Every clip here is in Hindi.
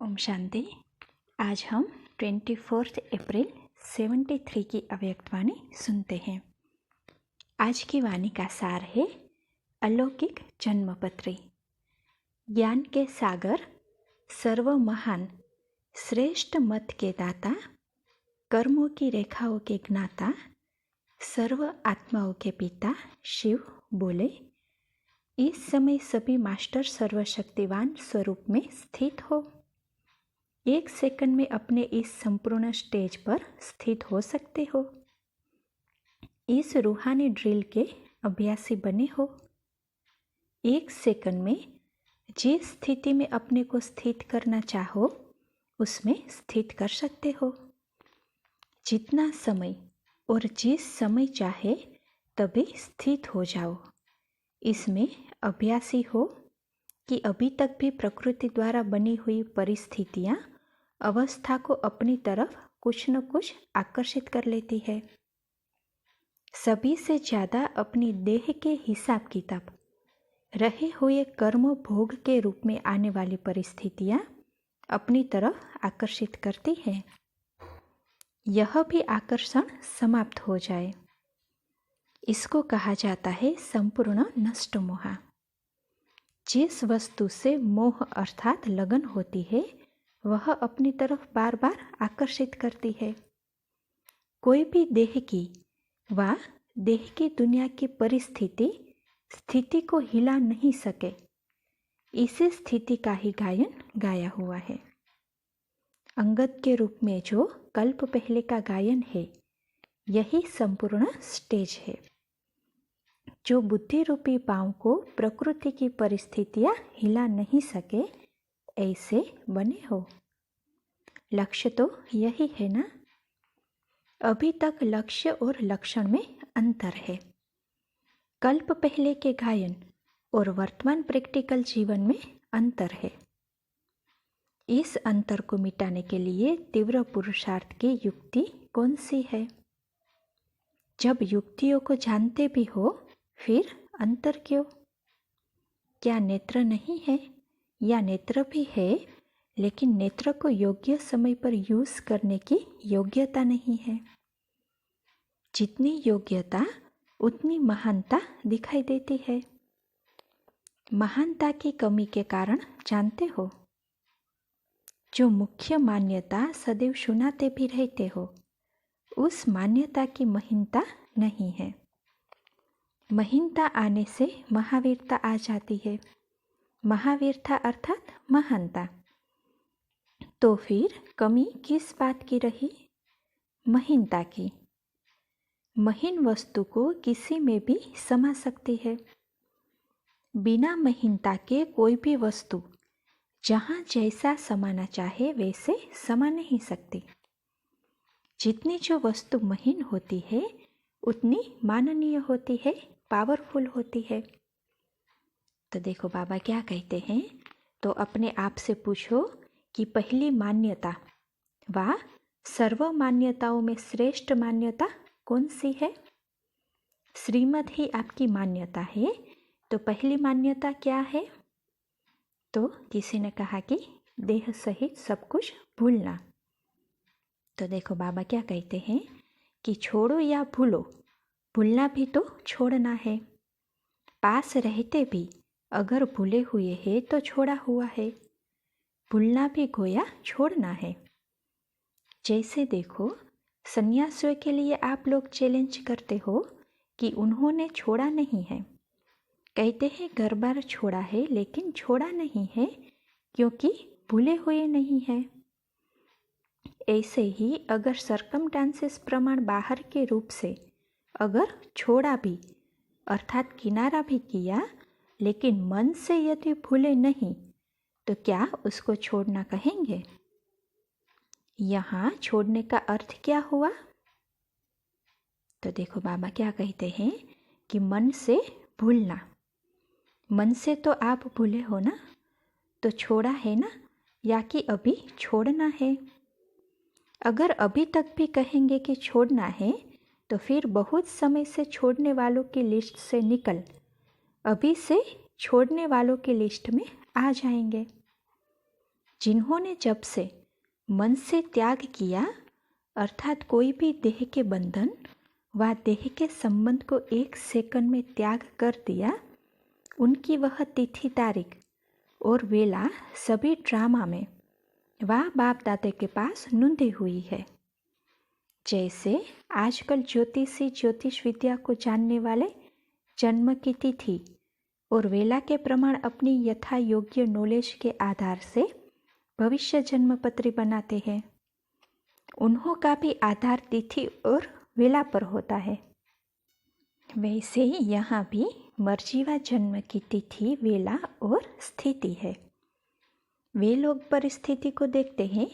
ओम शांति। आज हम 24 अप्रैल 73 की अव्यक्तवाणी सुनते हैं। आज की वाणी का सार है अलौकिक जन्मपत्री। ज्ञान के सागर, सर्व महान, श्रेष्ठ मत के दाता, कर्मों की रेखाओं के ज्ञाता, सर्व आत्माओं के पिता शिव बोले, इस समय सभी मास्टर सर्वशक्तिवान स्वरूप में स्थित हो। एक सेकंड में अपने इस संपूर्ण स्टेज पर स्थित हो सकते हो। इस रूहानी ड्रिल के अभ्यासी बने हो। एक सेकंड में जिस स्थिति में अपने को स्थित करना चाहो उसमें स्थित कर सकते हो। जितना समय और जिस समय चाहे तभी स्थित हो जाओ। इसमें अभ्यासी हो कि अभी तक भी प्रकृति द्वारा बनी हुई परिस्थितियां अवस्था को अपनी तरफ कुछ न कुछ आकर्षित कर लेती है। सभी से ज़्यादा अपनी देह के हिसाब किताब, रहे हुए कर्म भोग के रूप में आने वाली परिस्थितियां अपनी तरफ आकर्षित करती है। यह भी आकर्षण समाप्त हो जाए, इसको कहा जाता है संपूर्ण नष्ट मोह। जिस वस्तु से मोह अर्थात लगन होती है वह अपनी तरफ बार बार आकर्षित करती है। कोई भी देह की व देह की दुनिया की परिस्थिति स्थिति को हिला नहीं सके। इसी स्थिति का ही गायन गाया हुआ है। अंगद के रूप में जो कल्प पहले का गायन है यही संपूर्ण स्टेज है। जो बुद्धि रूपी पांव को प्रकृति की परिस्थितियां हिला नहीं सके ऐसे बने हो। लक्ष्य तो यही है ना। अभी तक लक्ष्य और लक्षण में अंतर है। कल्प पहले के गायन और वर्तमान प्रैक्टिकल जीवन में अंतर है। इस अंतर को मिटाने के लिए तीव्र पुरुषार्थ की युक्ति कौन सी है? जब युक्तियों को जानते भी हो फिर अंतर क्यों? क्या नेत्र नहीं है या नेत्र भी है लेकिन नेत्र को योग्य समय पर यूज करने की योग्यता नहीं है? जितनी योग्यता उतनी महानता दिखाई देती है। महानता की कमी के कारण जानते हो, जो मुख्य मान्यता सदैव सुनाते भी रहते हो उस मान्यता की महीनता नहीं है। महीनता आने से महावीरता आ जाती है। महावीरता अर्थात महानता। तो फिर कमी किस बात की रही? महीनता की। महीन वस्तु को किसी में भी समा सकती है। बिना महीनता के कोई भी वस्तु जहाँ जैसा समाना चाहे वैसे समा नहीं सकती। जितनी जो वस्तु महीन होती है उतनी माननीय होती है, पावरफुल होती है। तो देखो बाबा क्या कहते हैं, तो अपने आप से पूछो कि पहली मान्यता व सर्व मान्यताओं में श्रेष्ठ मान्यता कौन सी है? श्रीमत ही आपकी मान्यता है तो पहली मान्यता क्या है? तो किसी ने कहा कि देह सहित सब कुछ भूलना। तो देखो बाबा क्या कहते हैं कि छोड़ो या भूलो, भूलना भी तो छोड़ना है। पास रहते भी अगर भूले हुए है तो छोड़ा हुआ है। भूलना भी गोया छोड़ना है। जैसे देखो सन्यासियों के लिए आप लोग चैलेंज करते हो कि उन्होंने छोड़ा नहीं है। कहते हैं घर बार छोड़ा है लेकिन छोड़ा नहीं है क्योंकि भूले हुए नहीं है। ऐसे ही अगर सरकमस्टांसेस प्रमाण बाहर के रूप से अगर छोड़ा भी अर्थात किनारा भी किया लेकिन मन से यदि भूले नहीं तो क्या उसको छोड़ना कहेंगे? यहाँ छोड़ने का अर्थ क्या हुआ? तो देखो बाबा क्या कहते हैं कि मन से भूलना। मन से तो आप भूले हो ना, तो छोड़ा है ना, या कि अभी छोड़ना है? अगर अभी तक भी कहेंगे कि छोड़ना है तो फिर बहुत समय से छोड़ने वालों की लिस्ट से निकल अभी से छोड़ने वालों की लिस्ट में आ जाएंगे। जिन्होंने जब से मन से त्याग किया, अर्थात कोई भी देह के बंधन व देह के संबंध को 1 सेकंड में त्याग कर दिया, उनकी वह तिथि, तारीख और वेला सभी ड्रामा में व बाप दादा के पास नोंधी हुई है। जैसे आजकल ज्योतिषी ज्योतिष विद्या को जानने वाले जन्म की तिथि और वेला के प्रमाण अपनी यथा योग्य नॉलेज के आधार से भविष्य जन्म पत्री बनाते हैं, उन्हों का भी आधार तिथि और वेला पर होता है। वैसे ही यहाँ भी मर्जीवा जन्म की तिथि, वेला और स्थिति है। वे लोग परिस्थिति को देखते हैं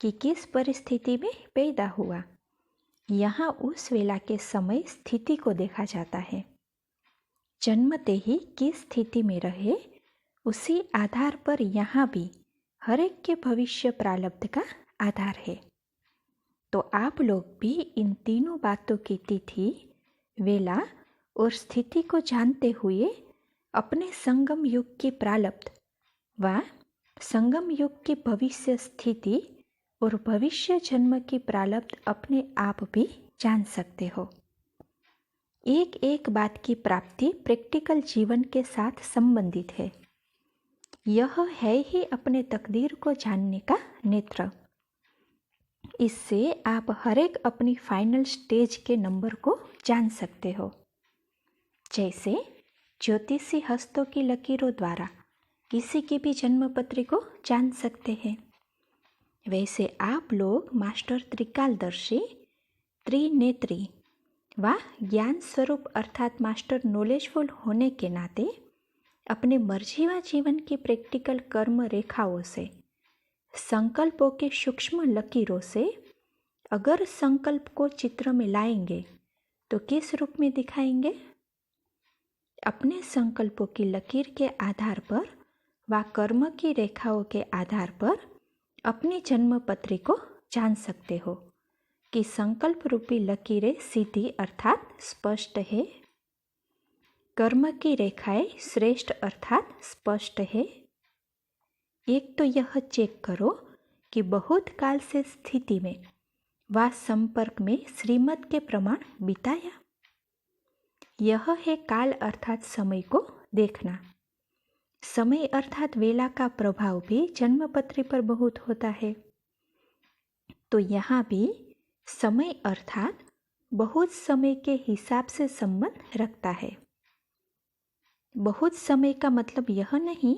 कि किस परिस्थिति में पैदा हुआ। यहाँ उस वेला के समय स्थिति को देखा जाता है। जन्मते ही किस स्थिति में रहे, उसी आधार पर यहाँ भी हर एक के भविष्य प्रारब्ध का आधार है। तो आप लोग भी इन तीनों बातों की तिथि, वेला और स्थिति को जानते हुए अपने संगम युग की प्रारब्ध व संगम युग की भविष्य स्थिति और भविष्य जन्म की प्रारब्ध अपने आप भी जान सकते हो। एक एक बात की प्राप्ति प्रैक्टिकल जीवन के साथ संबंधित है। यह है ही अपने तकदीर को जानने का नेत्र। इससे आप हर एक अपनी फाइनल स्टेज के नंबर को जान सकते हो। जैसे ज्योतिषी हस्तों की लकीरों द्वारा किसी की भी जन्म पत्री को जान सकते हैं, वैसे आप लोग मास्टर त्रिकालदर्शी, त्रिनेत्री व ज्ञान स्वरूप अर्थात मास्टर नॉलेजफुल होने के नाते अपने मर्जीवा जीवन की प्रैक्टिकल कर्म रेखाओं से, संकल्पों के सूक्ष्म लकीरों से अगर संकल्प को चित्र में लाएंगे तो किस रूप में दिखाएंगे? अपने संकल्पों की लकीर के आधार पर व कर्म की रेखाओं के आधार पर अपनी जन्म पत्री को जान सकते हो कि संकल्प रूपी लकीरें सीधी अर्थात स्पष्ट है, कर्म की रेखाएं श्रेष्ठ अर्थात स्पष्ट है। एक तो यह चेक करो कि बहुत काल से स्थिति में व संपर्क में श्रीमत के प्रमाण बिताया। यह है काल अर्थात समय को देखना। समय अर्थात वेला का प्रभाव भी जन्मपत्री पर बहुत होता है। तो यहाँ भी समय अर्थात बहुत समय के हिसाब से संबंध रखता है। बहुत समय का मतलब यह नहीं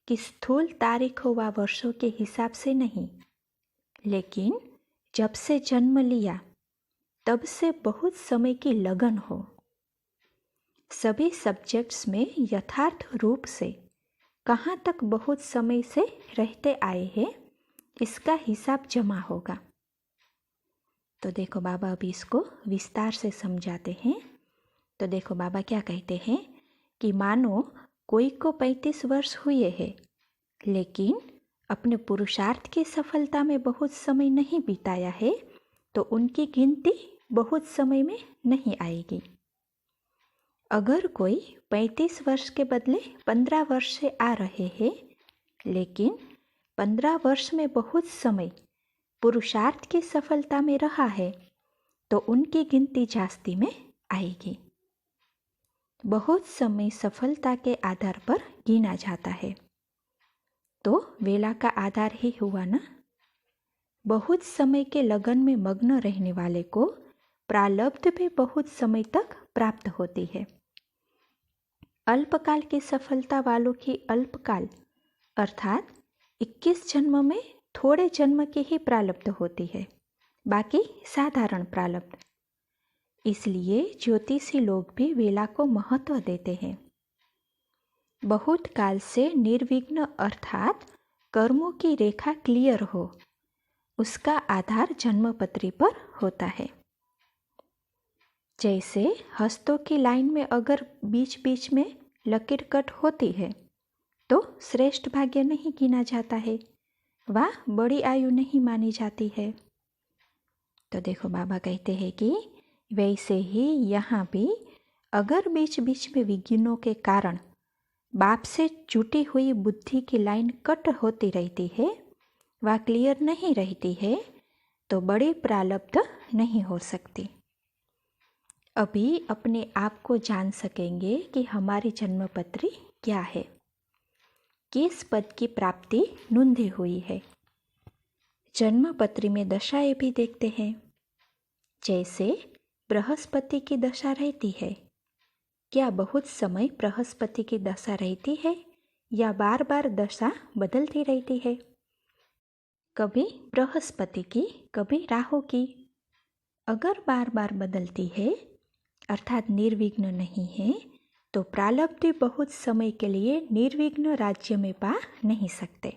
कि स्थूल तारीखों व वर्षों के हिसाब से नहीं, लेकिन जब से जन्म लिया तब से बहुत समय की लगन हो। सभी सब्जेक्ट्स में यथार्थ रूप से कहाँ तक बहुत समय से रहते आए हैं, इसका हिसाब जमा होगा। तो देखो बाबा अभी इसको विस्तार से समझाते हैं। तो देखो बाबा क्या कहते हैं कि मानो कोई को 35 वर्ष हुए हैं, लेकिन अपने पुरुषार्थ की सफलता में बहुत समय नहीं बिताया है, तो उनकी गिनती बहुत समय में नहीं आएगी। अगर कोई 35 वर्ष के बदले 15 वर्ष से आ रहे हैं, लेकिन 15 वर्ष में बहुत समय पुरुषार्थ की सफलता में रहा है, तो उनकी गिनती जास्ती में आएगी। बहुत समय सफलता के आधार पर गिना जाता है, तो वेला का आधार ही हुआ ना। बहुत समय के लगन में मग्न रहने वाले को प्रारब्ध भी बहुत समय तक प्राप्त होती है। अल्पकाल की सफलता वालों की अल्पकाल अर्थात 21 जन्म में थोड़े जन्म की ही प्रारब्ध होती है, बाकी साधारण प्रारब्ध। इसलिए ज्योतिषी लोग भी वेला को महत्व देते हैं। बहुत काल से निर्विघ्न अर्थात कर्मों की रेखा क्लियर हो, उसका आधार जन्मपत्री पर होता है। जैसे हस्तों की लाइन में अगर बीच बीच में लकीर कट होती है तो श्रेष्ठ भाग्य नहीं गिना जाता है, वह बड़ी आयु नहीं मानी जाती है। तो देखो बाबा कहते हैं कि वैसे ही यहाँ भी अगर बीच बीच में विघ्नों के कारण बाप से जुटी हुई बुद्धि की लाइन कट होती रहती है, वह क्लियर नहीं रहती है तो बड़ी प्रारब्ध नहीं हो सकती। अभी अपने आप को जान सकेंगे कि हमारी जन्मपत्री क्या है, किस पद की प्राप्ति नोंधी हुई है। जन्मपत्री में दशाएं भी देखते हैं। जैसे बृहस्पति की दशा रहती है, क्या बहुत समय बृहस्पति की दशा रहती है या बार बार दशा बदलती रहती है? कभी बृहस्पति की, कभी राहु की। अगर बार बार बदलती है अर्थात निर्विघ्न नहीं है तो प्रारब्धि बहुत समय के लिए निर्विघ्न राज्य में पा नहीं सकते।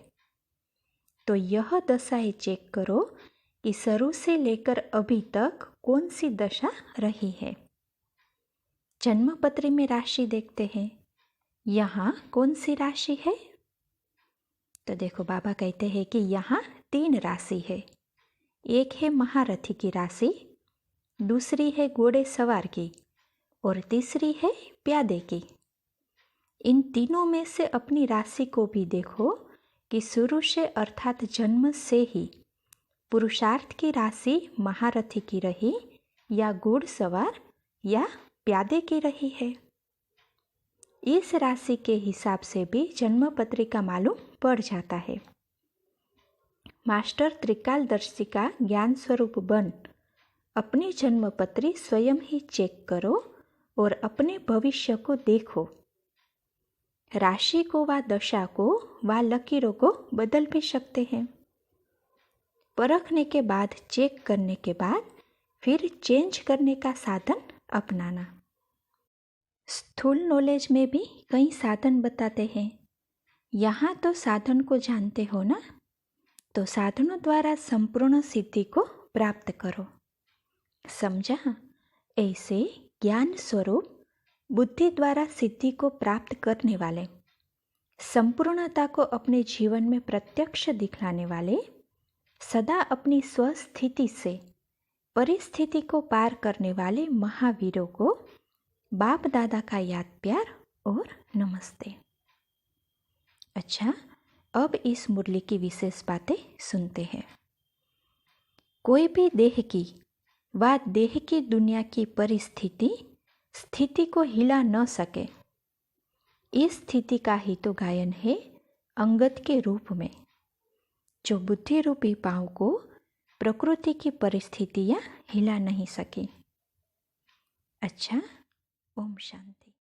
तो यह दशाएं चेक करो कि शुरू से लेकर अभी तक कौन सी दशा रही है। जन्मपत्री में राशि देखते हैं। यहाँ कौन सी राशि है? तो देखो बाबा कहते हैं कि यहाँ 3 राशि है। एक है महारथी की राशि, दूसरी है घोड़े सवार की और तीसरी है प्यादे की। इन तीनों में से अपनी राशि को भी देखो कि शुरू से अर्थात जन्म से ही पुरुषार्थ की राशि महारथी की रही या घुड़सवार या प्यादे की रही है। इस राशि के हिसाब से भी जन्म पत्रिका मालूम पड़ जाता है। मास्टर त्रिकालदर्शी का ज्ञान स्वरूप बन अपनी जन्मपत्री स्वयं ही चेक करो और अपने भविष्य को देखो। राशि को व दशा को व लकीरों को बदल भी सकते हैं। परखने के बाद, चेक करने के बाद फिर चेंज करने का साधन अपनाना। स्थूल नॉलेज में भी कई साधन बताते हैं। यहाँ तो साधन को जानते हो ना, तो साधनों द्वारा संपूर्ण सिद्धि को प्राप्त करो। समझा? ऐसे ज्ञान स्वरूप बुद्धि द्वारा सिद्धि को प्राप्त करने वाले, संपूर्णता को अपने जीवन में प्रत्यक्ष दिखलाने वाले, सदा अपनी स्वस्थिति से परिस्थिति को पार करने वाले महावीरों को बाप दादा का याद प्यार और नमस्ते। अच्छा, अब इस मुरली की विशेष बातें सुनते हैं। कोई भी देह की व देह की दुनिया की परिस्थिति स्थिति को हिला न सके, इस स्थिति का ही तो गायन है अंगद के रूप में, जो बुद्धि रूपी पांव को प्रकृति की परिस्थितियां हिला नहीं सकी। अच्छा, ओम शांति।